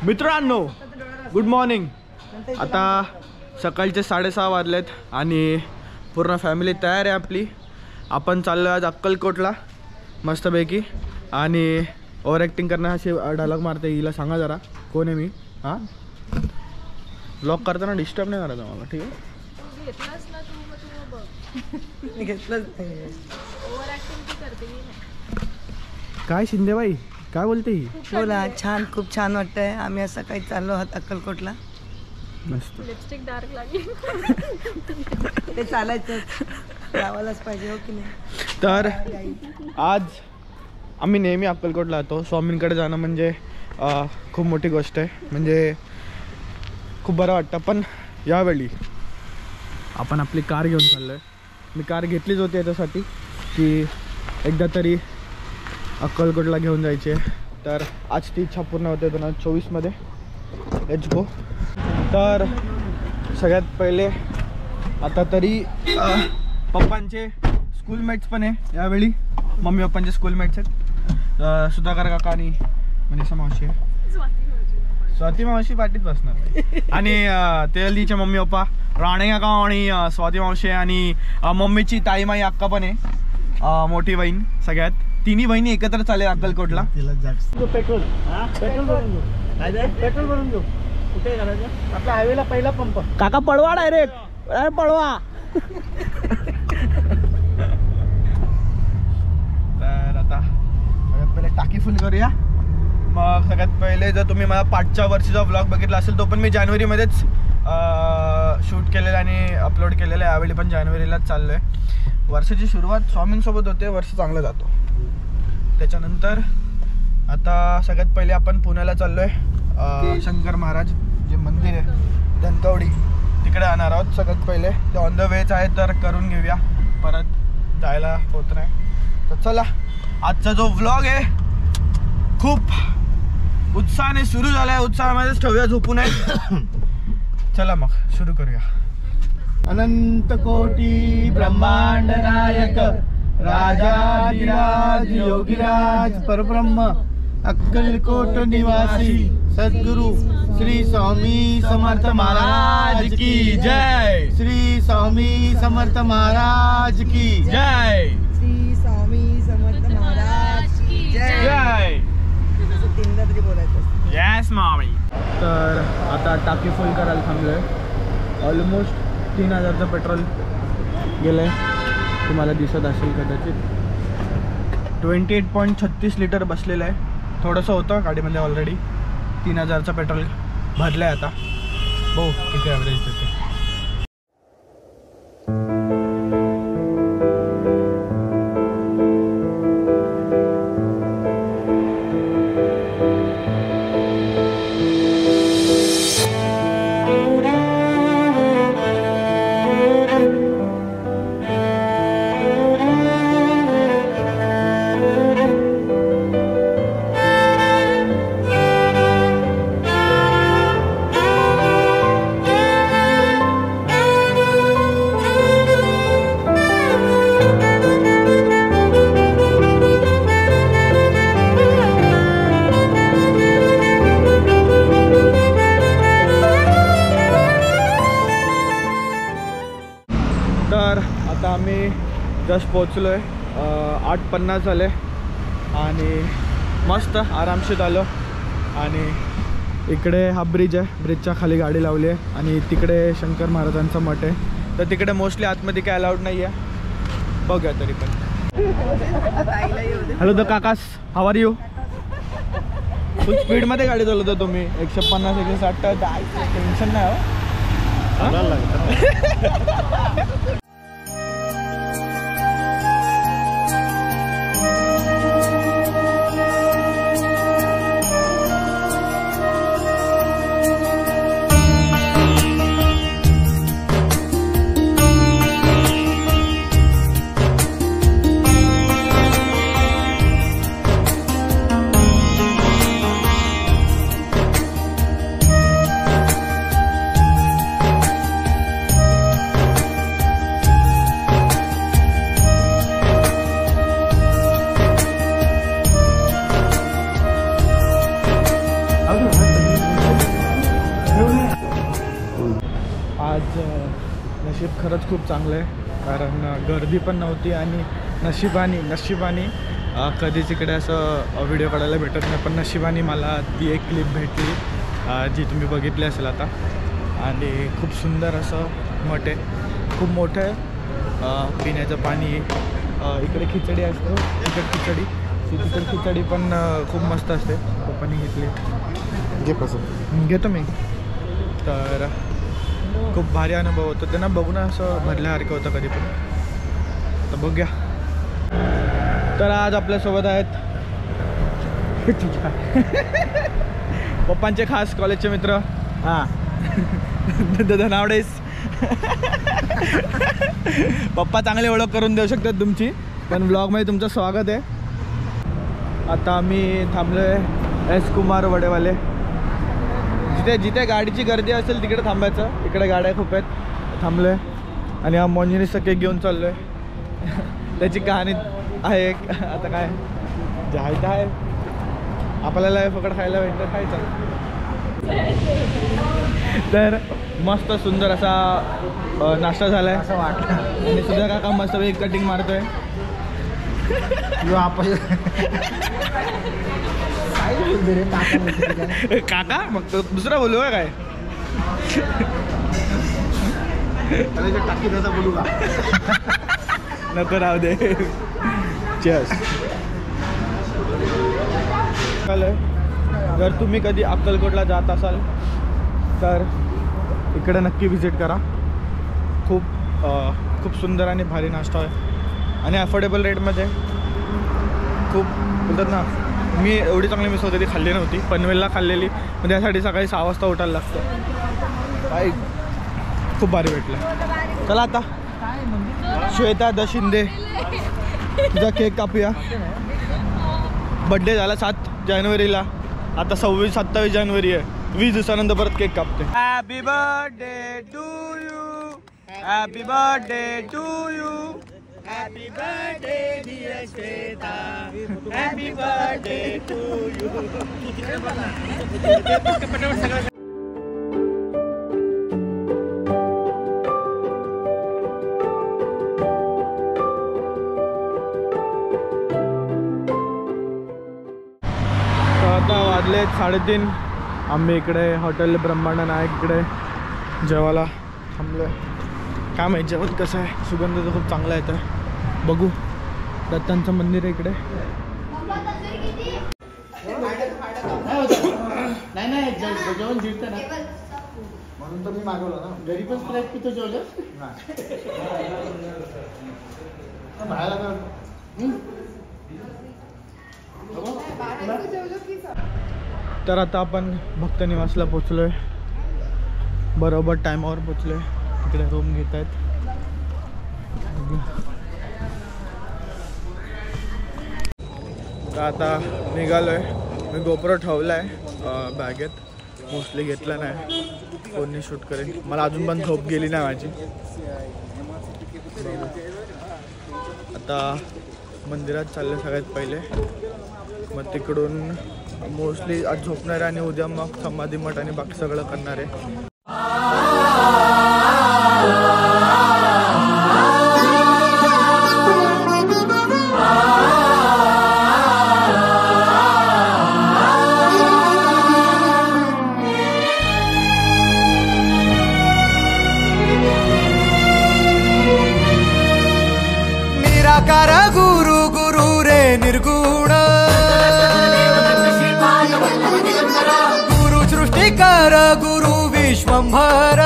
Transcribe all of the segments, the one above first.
मित्रांनो good morning. आता सकाळचे 6:30 वाजलेत आणि पूर्ण फॅमिली तयार आहे आपली। आपण चाललो आज अक्कलकोटला मस्तपैकी। आणि ओव्हर ॲक्टिंग करण्याची डायलॉग मारते हिला सांगा जरा कोण आहे मी। हां ब्लॉग करताना डिस्टर्ब नाही करायचं मला, ठीक आहे? काय शिंदेबाई काय बोलते ही? बोला। छान, खूप छान वाटतंय। आम्ही आज सकाळी चाललो आहोत अक्कलकोटला। मस्त। लिपस्टिक डार्क लागली ते चालायचं लावायलाच पाहिजे, हो की नाही? तर आज आम्ही नेहमी अक्कलकोटला जातो। स्वामींकडे जाणं म्हणजे खूप मोठी गोष्ट आहे, म्हणजे खूप बरं वाटतं। पण यावेळी आपण आपली कार घेऊन चाललो आहे। मी कार घेतलीच होती याच्यासाठी की एकदा तरी अक्कलकोटला घेऊन जायची आहे। तर आज ती इच्छा पूर्ण होते 2024 मध्ये। Let's go. तर सगळ्यात पहिले आता तरी पप्पांचे स्कूलमेट्स पण आहे यावेळी, मम्मी पप्पांचे स्कूलमेट्स आहेत। सुधाकर काका आणि मनीषा मावशी आहे। स्वाती मावशी पाठीत बसणार आणि तेलदीचे मम्मी पप्पा राणे काका आणि स्वाती मावशी आणि मम्मीची ताई माई अक्का पण आहे, मोठी बहीण। सगळ्यात तिन्ही बहिणी एकत्र चालेल अक्कलकोटला। पेट्रोल भरून घेऊ। कुठे घालायचं? आपल्या हायवेला पहिला पंप। काका पळवा डायरेक्ट, पळवा। तर आता सगळ्यात पहिले टाकी फुल करूया। मग सगळ्यात पहिले जर तुम्ही मला 5च्या वर्षीचा व्लॉग बघितला असेल तो पण मी जानेवारीमध्येच शूट केलेला आणि अपलोड केलेला आहे। यावेळी पण जानेवारीलाच चाललो आहे। वर्षाची सुरुवात स्वामींसोबत होते, वर्ष चांगलं जातो। त्याच्यानंतर आता सगळ्यात पहिले आपण पुण्याला चाललो आहे। शंकर महाराज जे मंदिर आहे धनकवडी तिकडे जाणार आहोत सगळ्यात पहिले। ते ऑन द वेच आहे तर करून घेऊया, परत जायला होत नाही। तर चला आजचा जो व्लॉग आहे खूप उत्साहाने सुरू झाला आहे, उत्साहामध्येच ठेवूया झोपून आहे। चला मग सुरू करूया। अनंत कोटी ब्रह्मांड नायक राजाधिराज योगीराज परब्रह्म अक्कलकोट निवासी सद्गुरु श्री स्वामी समर्थ महाराज की जय। श्री स्वामी समर्थ महाराज की जय। श्री स्वामी समर्थ महाराज की जय। तीनदा तरी बोलायचं। येस मामी। तर आता टाकी फुल करायला थांबलोय। ऑलमोस्ट 3000चं पेट्रोल गेलंय, तुम्हाला दिसत असेल कदाचित। 28.36 लिटर बसलेलं आहे। थोडंसं होतं गाडीमध्ये ऑलरेडी। 3000चं पेट्रोल भरलं आहे आता, बघू किती ॲव्हरेज देते। तर आता आम्ही जस्ट पोचलो आहे, 8:50 झाले आणि मस्त आरामशीर आलो। आणि इकडे हा ब्रिज आहे, ब्रिजच्या खाली गाडी लावली आहे आणि तिकडे शंकर महाराजांचा मठ आहे। तर तिकडे मोस्टली आतमध्ये काय अलाउड नाही आहे, बघूया तरी पण। Hello the Kakas, how are you? फुल स्पीडमध्ये गाडी चालवतो तुम्ही, 150 160 टेन्शन नाही हो। आज नशीब खरंच खूप चांगलं आहे, कारण गर्दी पण नव्हती आणि नशिबाने कधीच इकडे असं व्हिडिओ काढायला भेटत नाही, पण नशिबाने मला ती एक क्लिप भेटली जी तुम्ही बघितली असेल आता. आणि खूप सुंदर असं मठ आहे, खूप मोठं आहे. पिण्याचं पाणी, इकडे खिचडी असतो, तिकड खिचडी, तिकड खिचडी पण खूप मस्त असते. पप्पानी घेतली, घेतो मी. तर खूप भारी अनुभव होतो, त्यांना बघून असं भरल्यासारखं होतं कधी पण. तर बघूया. तर आज आपल्यासोबत आहेत पप्पांचे खास कॉलेजचे मित्र. हां धनावडेस. पप्पा चांगली ओळख करून देऊ शकतात तुमची, पण ब्लॉगमध्ये तुमचं स्वागत आहे. आता आम्ही थांबलो आहे एस कुमार वडेवाले. जिथे गाडीची गर्दी असेल तिकडे थांबायचं, इकडे गाड्या खूप आहेत. थांबलो आहे आणि हा मोंजिनीचा केक घेऊन चाललो आहे. त्याची कहाणी आहे एक. आता काय जायचं आहे आपल्याला, फकड खायला भेटतं, खायचं. तर मस्त सुंदर असा नाश्ता झाला आहे असं वाटलं. आणि सुद्धा काका मस्त एक कटिंग मारतोय. काका मग तो दुसरा बोलू काय टाकी दादा बोलू का? नको राहू दे. चेस. जर तुम्ही कधी अक्कलकोटला जात असाल तर इकडे नक्की व्हिजिट करा. खूप सुंदर आणि भारी नाश्ता आहे आणि अफोर्डेबल रेटमध्ये. खूप बोलतात ना, मी एवढी चांगली मिसळ कधी खाल्ली नव्हती. पनवेलला खाल्लेली, पण त्यासाठी सकाळी 6 वाजता उठायला लागतं. काय खूप भारी भेटलं. चला आता श्वेता द शिंदे तुझा केक कापूया. बड्डे झाला 7 जानेवारीला, आता 26-27 जानेवारी आहे. 20 दिवसानंतर परत केक कापते. Happy birthday to you, happy birthday to you, happy birthday dear Shweta, happy birthday to you. आता वाजले 3:30. आम्ही इकडे हॉटेल ब्रह्मांड नायक इकडे जेवायला थांबलो आहे. काय माहिती जेवण कसं आहे, सुगंध तर खूप चांगला येतं. बघू. दत्तांचं मंदिर आहे इकडे. नाही जेवण जिरतं ना, म्हणून तर मी मागवलं ना. घरी पण स्क्रॅच पितो जेवलं बाहेर. तर आता आपण भक्त निवासला पोचलोय, बरोबर टायमावर पोचलोय. इकडे रूम घेत आहेत. तर आता निघालोय. मी गोप्रो ठेवला आहे बॅगेत, मोस्टली घेतला नाही, कोणी शूट करेन. मला अजून पण झोप गेली नाही माझी. आता मंदिरात चालले सगळ्यात पहिले, मग तिकडून मोस्टली आज झोपणार आहे आणि उद्या मग समाधी मठ आणि बाकी सगळं करणार आहे. निराकार गुरु गुरु रे निर्गुण, गुरु सृष्टिकर गुरु विश्वंभर.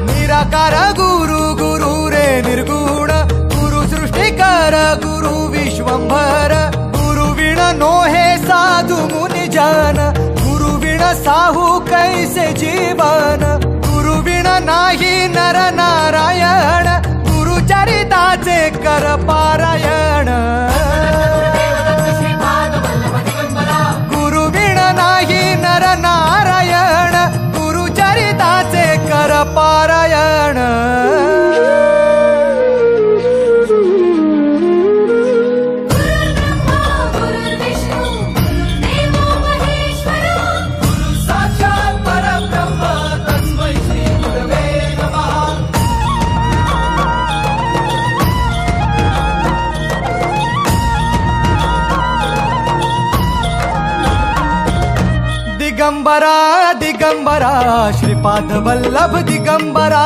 निराकार गुरु गुरु रे निर्गुण, गुरु सृष्टिकर गुरु विश्वंभर. गुरु विण नोहे साधु मुनि जन, गुरु विण साहू कैसे जीवन. गुरु विण नाही नर नारायण, गुरु चरिताचे कर पारायण. गुरु विण नाही नर नारायण, गुरु चरिताचे कर पारायण. साक्षात परब्रह्म दिगंबरा दिगंबरा श्रीपाद वल्लभ दिगंबरा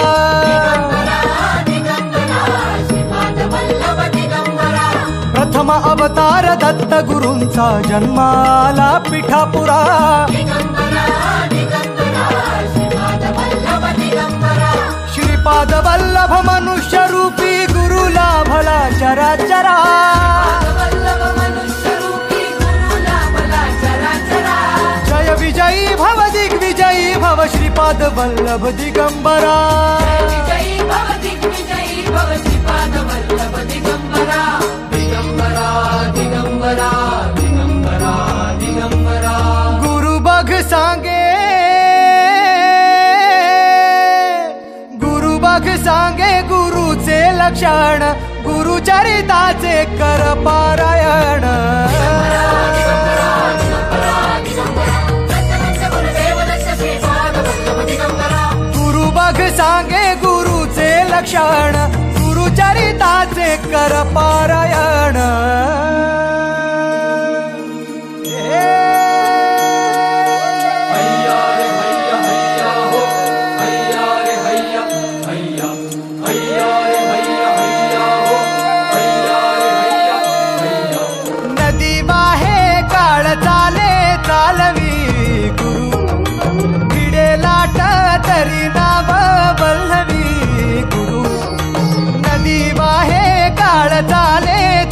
प्रथम अवतार दत्त गुरूंचा जन्माला पिठापुरा श्रीपाद वल्लभ मनुष्य रूपी गुरुला भला चराचरा जय विजयी भव दिग्विजयी भव श्रीपाद वल्लभ दिगंबरा गुरु बघ सांगे गुरुचे लक्षण गुरुचरिताचे कर पारायण गुरु बघ सांगे गुरुचे लक्षण गुरुचरिताचे कर पारायण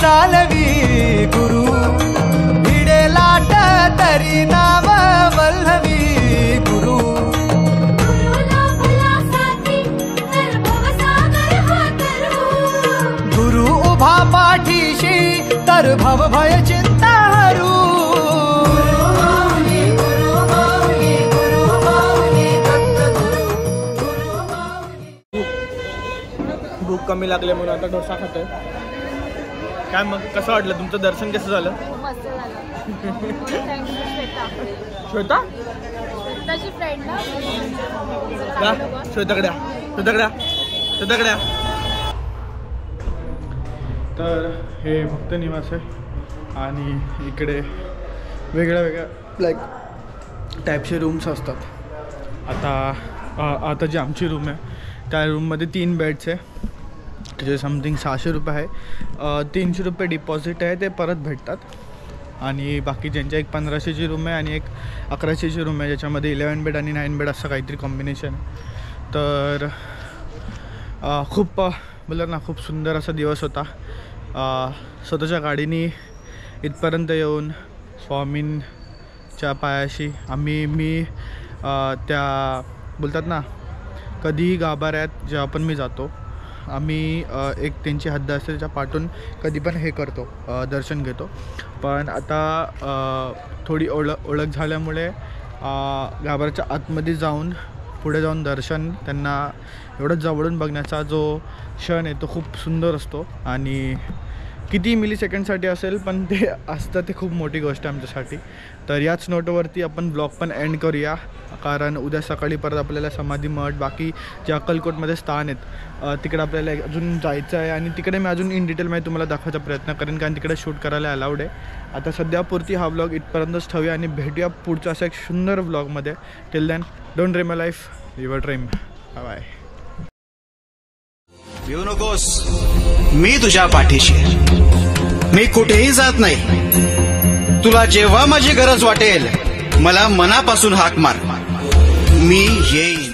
चालवी गुरु भिडे लाट तरी नाव वल्लवी गुरु गुरु उभा पाठीशी तर भव भय चिंता हरू भूक कमी लागले म्हणून आता डोसा खातोय. काय मग कसं वाटलं तुमचं दर्शन कसं झालं? मस्त झालं. श्वेता श्वेताची फ्रेंड ना श्वेताकडे तर हे भक्त निवास आहे आणि इकडे वेगळ्या वेगळ्या लाईक टाईपचे रूम्स असतात. आता जी आमची रूम आहे त्या रूममध्ये 3 बेड्स आहे त्याचे समथिंग 600 रुपये आहे. 300 रुपये डिपॉझिट आहे ते परत भेटतात आणि बाकी ज्यांच्या एक 1500ची रूम आहे आणि एक 1100ची रूम आहे ज्याच्यामध्ये 11 बेड आणि 9 बेड असं काहीतरी कॉम्बिनेशन. तर खूप बोललं ना खूप सुंदर असा दिवस होता. स्वतःच्या गाडीने इथपर्यंत येऊन स्वामींच्या पायाशी मी त्या बोलतात ना कधीही गाभाऱ्यात जेव्हा पण मी जातो आम्ही एक त्यांची हद्द असते त्याच्या पाठून कधी पण हे करतो दर्शन घेतो. पण आता थोडी ओळख झाल्यामुळे गाभाऱ्याच्या आतमध्ये जाऊन पुढे जाऊन दर्शन त्यांना एवढंच जवळून बघण्याचा जो क्षण आहे तो खूप सुंदर असतो आणि किती मिलीसेकंडसाठी असेल पण ते असतं ते खूप मोठी गोष्ट आहे आमच्यासाठी. तर याच नोटवरती आपण ब्लॉग पण एंड करूया कारण उद्या सकाळी परत आपल्याला समाधी मठ बाकी जे अक्कलकोटमध्ये स्थान आहेत तिकडे आपल्याला अजून जायचं आहे आणि तिकडे मी अजून इन डिटेल तुम्हाला दाखवायचा प्रयत्न करेन कारण तिकडे शूट करायला अलाउड आहे. आता सध्यापुरती हा ब्लॉग इथपर्यंतच ठेवूया आणि भेटूया पुढचा असा एक सुंदर ब्लॉगमध्ये. Till then don't dream a life live a dream. Bye bye. येऊ नकोस मी तुझ्या पाठीशी मी कुठेही जात नाही. तुला जेव्हा माझी गरज वाटेल मला मनापासून हाक मार मी येईन.